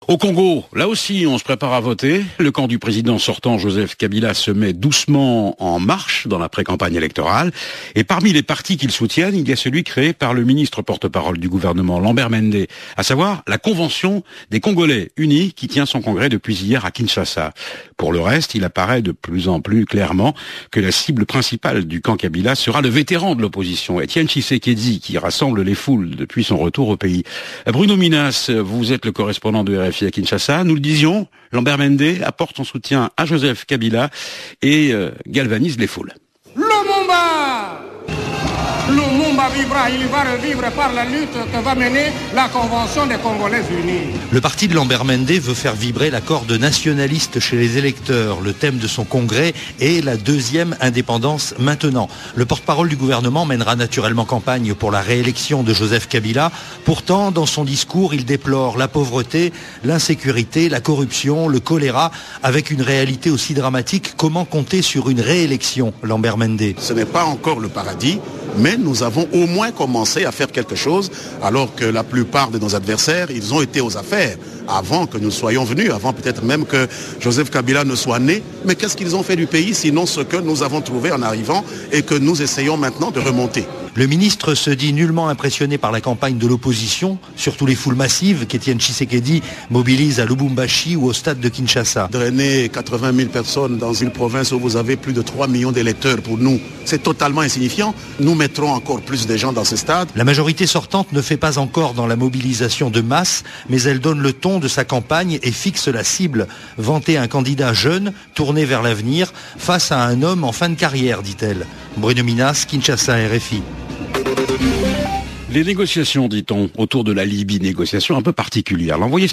Au Congo, là aussi, on se prépare à voter. Le camp du président sortant, Joseph Kabila, se met doucement en marche dans la pré-campagne électorale. Et parmi les partis qu'il soutiennent, il y a celui créé par le ministre porte-parole du gouvernement, Lambert Mende, à savoir la Convention des Congolais unis qui tient son congrès depuis hier à Kinshasa. Pour le reste, il apparaît de plus en plus clairement que la cible principale du camp Kabila sera le vétéran de l'opposition, Étienne Tshisekedi, qui rassemble les foules depuis son retour au pays. Bruno Minas, vous êtes le correspondant de RFI à Kinshasa. Nous le disions, Lambert Mende apporte son soutien à Joseph Kabila et galvanise les foules. Lumumba vivra, il va revivre par la lutte que va mener la Convention des Congolais unis. Le parti de Lambert Mende veut faire vibrer la corde nationaliste chez les électeurs. Le thème de son congrès est la deuxième indépendance maintenant. Le porte-parole du gouvernement mènera naturellement campagne pour la réélection de Joseph Kabila. Pourtant, dans son discours, il déplore la pauvreté, l'insécurité, la corruption, le choléra. Avec une réalité aussi dramatique, comment compter sur une réélection, Lambert Mende? Ce n'est pas encore le paradis, mais nous avons au moins commencé à faire quelque chose, alors que la plupart de nos adversaires, ils ont été aux affaires avant que nous soyons venus, avant peut-être même que Joseph Kabila ne soit né. Mais qu'est-ce qu'ils ont fait du pays, sinon ce que nous avons trouvé en arrivant et que nous essayons maintenant de remonter? Le ministre se dit nullement impressionné par la campagne de l'opposition, surtout les foules massives qu'Étienne Tshisekedi mobilise à Lubumbashi ou au stade de Kinshasa. Drainer 80 000 personnes dans une province où vous avez plus de 3 millions d'électeurs, pour nous, c'est totalement insignifiant. Nous mettrons encore plus de gens dans ce stade. La majorité sortante ne fait pas encore dans la mobilisation de masse, mais elle donne le ton de sa campagne et fixe la cible. Vanter un candidat jeune, tourné vers l'avenir, face à un homme en fin de carrière, dit-elle. Bruno Minas, Kinshasa, RFI. Les négociations, dit-on, autour de la Libye, négociations un peu particulières. L'envoyé